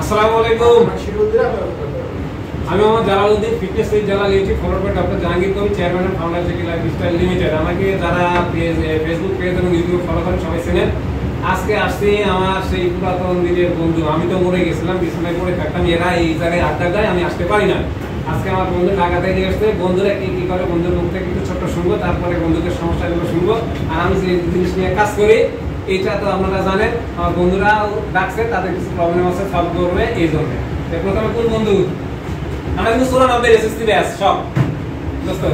আসসালামু আলাইকুম। আমি Mohammad Jalaluddin, fitness with Jalal YouTube follow করে doctor Jahangir Kabir, chairman and founder JK lifestyle limited. আমাকে যারা ফেসবুক পেজ এবং ইউটিউব ফলো করেন সবাই চেনেন। আজকে আসছি আমার সেই পুরাতন দিনের বন্ধু। আমি তো মরে গেছিলাম, বিছানায় পড়ে থাকতাম, এরা এই জায়গায় আড্ডা দেয়, আমি আসতে পারি না। আজকে আমার বন্ধু ঢাকা থেকে এসছে, বন্ধুরা কি কি করে বন্ধুর মুখ থেকে একটু ছোট্ট শুনবো, তারপরে বন্ধুদের সমস্যাগুলো শুনবো। আর আমি যে জিনিস নিয়ে কাজ করি এটা তো আপনারা জানেন, আমার বন্ধুরা ডাকছে, তাদের কিছু প্রবলেম আছে, সলভ করবে এই জন্য। প্রথমে কোন বন্ধু? আমরা কিন্তু 94 এসএসসি ব্যাচ সব দোস্ত।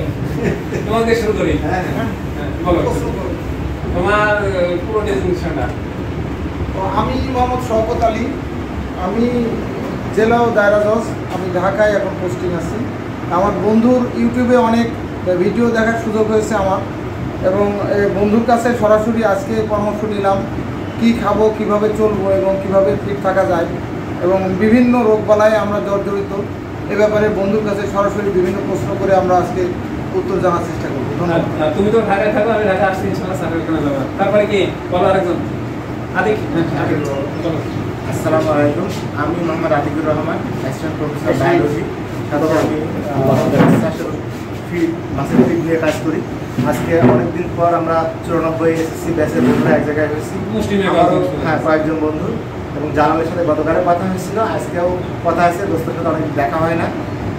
তোমাকে শুরু করি। বলো তোমার পুরো ডেজিগনেশনটা। আমি মোহাম্মদ শওকত আলী, আমি জেলা ও দায়রা জজ, আমি ঢাকায় এখন পোস্টিং আছি। আমার বন্ধুর ইউটিউবে অনেক ভিডিও দেখার সুযোগ হয়েছে আমার, এবং বন্ধুর কাছে সরাসরি আজকে পরামর্শ নিলাম কি খাবো, কিভাবে চলবো এবং কিভাবে ফিট থাকা যায়, এবং বিভিন্ন রোগবালায় আমরা জর্জরিত। এ ব্যাপারে বন্ধুর কাছে সরাসরি বিভিন্ন প্রশ্ন করে আমরা আজকে উত্তর জানার চেষ্টা করবো। ধন্যবাদ। তুমি তো ঢাকায় থাকো, আমি ঢাকা আসছি, ইনশাআল্লাহ স্যারের ওখানে যাবো। তারপরে কি বলো আরেকজন? আতিক। আসসালামু আলাইকুম, আমি Mohammad Atikur Rahman, assistant professor biology. সাথে আমি মাসের নিয়ে কাজ করি। আজকে অনেকদিন পর আমরা 94 এসএসসি ব্যাচের বন্ধুরা এক জায়গায় হয়েছি। হ্যাঁ, কয়েকজন বন্ধু, এবং জালালের সাথে গতকালে কথা হয়েছিল, আজকেও কথা হয়েছে। দোস্তের সাথে অনেক দেখা হয় না,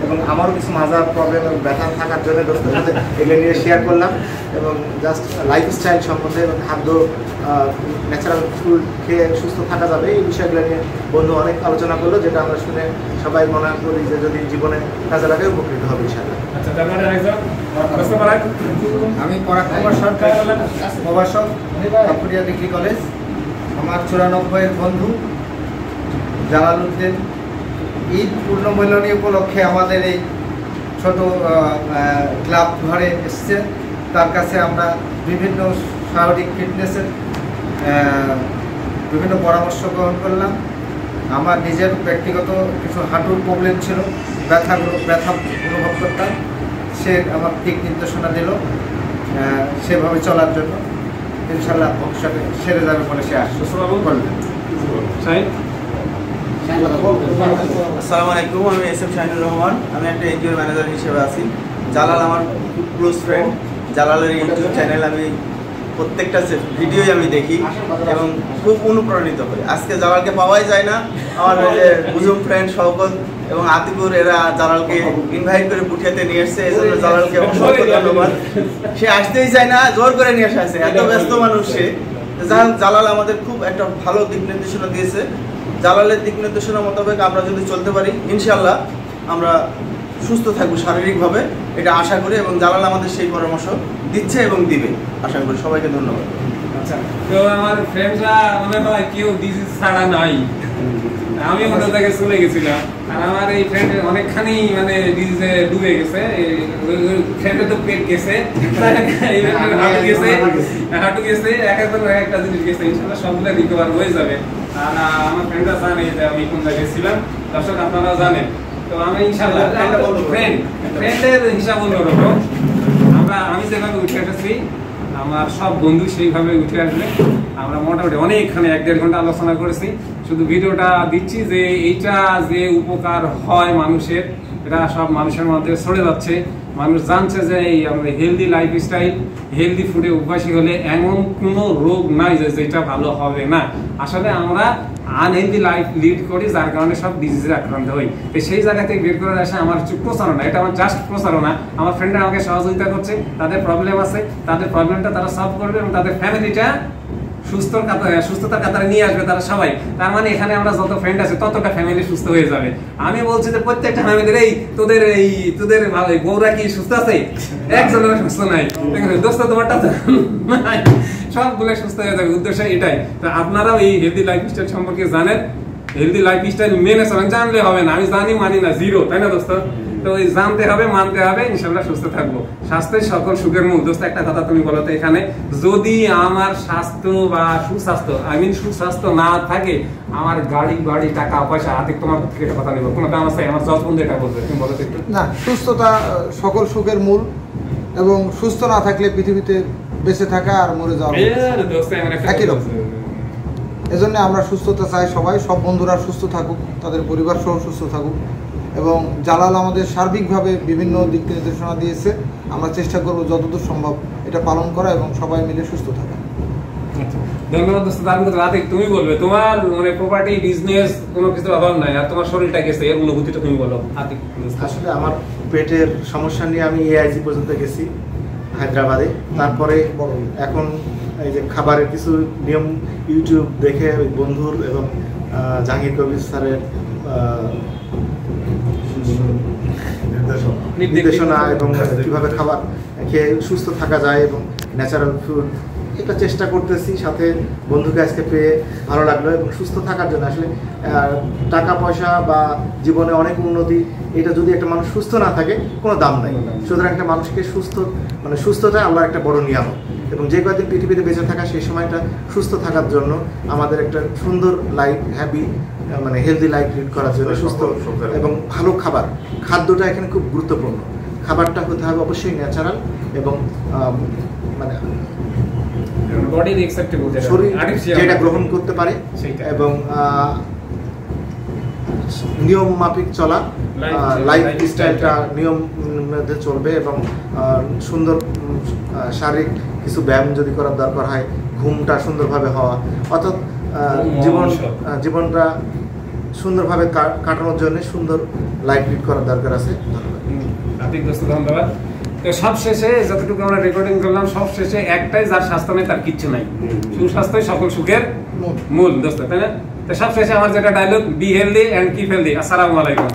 এবং আমারও কিছু মাজার প্রবলেম এবং ব্যথা থাকার জন্য দোস্তের সাথে এগুলো নিয়ে শেয়ার করলাম, এবং জাস্ট লাইফস্টাইল সম্বন্ধে এবং খাদ্য, ন্যাচারাল ফুড খেয়ে সুস্থ থাকা যাবে, এই বিষয়গুলো নিয়ে বন্ধু অনেক আলোচনা করলো, যেটা আমরা শুনে সবাই মনে করি যে যদি জীবনে কাজে লাগে উপকৃত হবে ইনশাআল্লাহ। আমি পরাগ কুমার সরকার, প্রভাষক, কাপুরিয়া ডিগ্রি কলেজ। আমার 94 বন্ধু জালালউদ্দিন ঈদ পূর্ণমিলনী উপলক্ষে আমাদের এই ছোট ক্লাব ঘরে এসছে। তার কাছে আমরা বিভিন্ন শারীরিক ফিটনেসের বিভিন্ন পরামর্শ গ্রহণ করলাম। আমার নিজের ব্যক্তিগত কিছু হাঁটুর প্রবলেম ছিল, ব্যথা অনুভব করতাম। সে আমার দিক নির্দেশনা দিল সেভাবে চলার জন্য। ইনশাআল্লাহ ভবিষ্যতে সেরে যাবে বলে সে আশ্বস্ত করলেন। আসসালামু আলাইকুম, আমি এস এম শাহিনুর রহমান, আমি একটা এনজিওর ম্যানেজার হিসেবে আছি। জালাল আমার খুব ক্লোজ ফ্রেন্ড। জালালের ইউটিউব চ্যানেল আমি প্রত্যেকটা ভিডিওই আমি দেখি এবং খুব অনুপ্রাণিত হই। আজকে জালালকে পাওয়াই যায় না, আমার বুজুম ফ্রেন্ড শওকত এবং আতিকুর এরা জালালকে ইনভাইট করে পুঠিয়াতে নিয়ে এসছে, এই জন্য জালালকে অসংখ্য ধন্যবাদ। সে আসতেই চায় না, জোর করে নিয়ে আসে, এত ব্যস্ত মানুষ সে। জালাল আমাদের খুব একটা ভালো দিক নির্দেশনা দিয়েছে। জালালের দিক নির্দেশনা মোতাবেক আমরা যদি চলতে পারি ইনশাআল্লাহ আমরা সুস্থ থাকবো শারীরিকভাবে, এটা আশা করি, এবং জালাল আমাদের সেই পরামর্শ দিচ্ছে এবং দিবে আশা করি। সবাইকে ধন্যবাদ। আচ্ছা, তো আমার ফ্রেন্ডরা মনে হয় কেউ ডিজিজ ছাড়া নাই, আমি ওটা থেকে চলে গেছিলাম। আর আমার এই ফ্রেন্ড অনেকখানি মানে ডিজিজে ডুবে গেছে। ফ্রেন্ডে তো পেট গেছে, হাঁটু গেছে, একটা জিনিস গেছে। ইনশাআল্লাহ সবগুলো রিকভার হয়ে যাবে। আর আমার ফ্রেন্ডরা জানে যে আমি কোন জায়গায় ছিলাম, দর্শক আপনারা জানেন। তো আমি ইনশাআল্লাহ ফ্রেন্ডের হিসাব অন্যরকম। আমি যেভাবে উঠে এসেছি, আমার সব বন্ধু সেইভাবে উঠে আসবে। আমরা মোটামুটি অনেকখানে 1-1.5 ঘন্টা আলোচনা করেছি। শুধু ভিডিওটা দিচ্ছি যে এইটা যে উপকার হয় মানুষের, এটা সব মানুষের মধ্যে ছড়ে যাচ্ছে। মানুষ জানছে যে এই আমাদের হেলদি লাইফস্টাইল, হেলদি ফুডে অভ্যাসী হলে এমন কোনো রোগ নাই যে যেটা ভালো হবে না। আসলে আমরা আনহেলদি লাইফ লিড করি, যার কারণে সব ডিজিজে আক্রান্ত হই। তো সেই জায়গা থেকে বের করে আসা আমার প্রচারণা, এটা আমার জাস্ট প্রচারণা। আমার ফ্রেন্ডরা আমাকে সহযোগিতা করছে, তাদের প্রবলেম আছে, তাদের প্রবলেমটা তারা সলভ করবে এবং তাদের ফ্যামিলিটা সুস্থতার কাতারে নিয়ে আসবে তারা সবাই। তার মানে এখানে আমরা যত ফ্রেন্ড আছে ততটা ফ্যামিলি সুস্থ হয়ে যাবে। আমি বলছি যে প্রত্যেকটা ফ্যামিলির তোদের বউরা কি সুস্থ আছে? একজনের সুস্থ নাই, দোস্ত তোমারটা নাই, সবগুলো সুস্থ হয়ে যাবে। উদ্দেশ্য এটাই। তো আপনারাও এই হেলদি লাইফস্টাইল সম্পর্কে জানেন, হেলদি লাইফস্টাইল মেনে চলেন। জানলে হবে না, আমি জানি মানি না, জিরো, তাই না দোস্ত? তো ওই জানতে হবে, মানতে হবে, ইনশাআল্লাহ সুস্থ থাকবো। স্বাস্থ্যের সকল সুখের মূল। দোস্ত একটা কথা তুমি বলো তো, এখানে যদি আমার স্বাস্থ্য বা সুস্বাস্থ্য না থাকে, আমার গাড়ি টাকা পয়সা হাতে তোমার থেকে কথা নেবো, কোনো দাম আছে? আমার জজ বন্ধু এটা বলবে, তুমি বলো তো একটু। না, সুস্থতা সকল সুখের মূল, এবং সুস্থ না থাকলে পৃথিবীতে বেঁচে থাকা আর মরে যাওয়া একই রকম। এজন্য আমরা সুস্থতা চাই, সব বন্ধুরা সুস্থ থাকুক, তাদের পরিবার সহ সুস্থ থাকুক। এবং জালাল আমাদের সার্বিকভাবে বিভিন্ন দিক নির্দেশনা দিয়েছে, আমরা চেষ্টা করব যতদূর সম্ভব এটা পালন করা এবং সবাই মিলে সুস্থ থাকা। ধন্যবাদ দোস্ত। তার মধ্যে রাতে তুমি বলবে তোমার মানে প্রপার্টি বিজনেস কোনো কিছুর অভাব নাই, আর তোমার শরীরটা গেছে, এর অনুভূতিটা তুমি বলো। আসলে আমার পেটের সমস্যা নিয়ে আমি AIG পর্যন্ত গেছি হায়দ্রাবাদে। তারপরে এখন এই যে খাবারের কিছু নিয়ম ইউটিউব দেখে ওই বন্ধুর এবং জাহাঙ্গীর কবির স্যারের নির্দেশনা এবং কীভাবে খাবার খেয়ে সুস্থ থাকা যায় এবং ন্যাচারাল ফুড, এটা চেষ্টা করতেছি। সাথে বন্ধুকে আজকে পেয়ে ভালো লাগলো। এবং সুস্থ থাকার জন্য আসলে টাকা পয়সা বা জীবনে অনেক উন্নতি, এটা যদি একটা মানুষ সুস্থ না থাকে কোনো দাম নাই। সুতরাং একটা মানুষকে সুস্থতা আল্লাহর একটা বড় নিয়ামত। এবং যে কয়েকদিন পৃথিবীতে বেঁচে থাকা, সেই সময়টা সুস্থ থাকার জন্য আমাদের একটা সুন্দর লাইফ, হেলদি লাইফ লিড করার জন্য সুস্থ এবং ভালো খাদ্যটা এখানে খুব গুরুত্বপূর্ণ। খাবারটা হতে হবে অবশ্যই ন্যাচারাল এবং শরীর যেটা গ্রহণ করতে পারে এবং নিয়ম মাফিক চলা, লাইফ স্টাইলটা নিয়ম মধ্যে চলবে এবং সুন্দর শারীরিক কিছু ব্যায়াম যদি করার দরকার হয়, ঘুমটা সুন্দরভাবে হওয়া, অর্থাৎ জীবনটা সুন্দরভাবে কাটানোর জন্য সুন্দর লাইফ লিড করার দরকার আছে। ধন্যবাদ। তো সব শেষে যতটুকু আমরা রেকর্ডিং করলাম, সব শেষে একটাই, যার স্বাস্থ্য নেই তার কিচ্ছু নাই। সুস্বাস্থ্যই সকল সুখের মূল দোস্ত, তাই না? তো সব শেষে আমার যেটা dialogue, be healthy and keep healthy. আসসালামু আলাইকুম।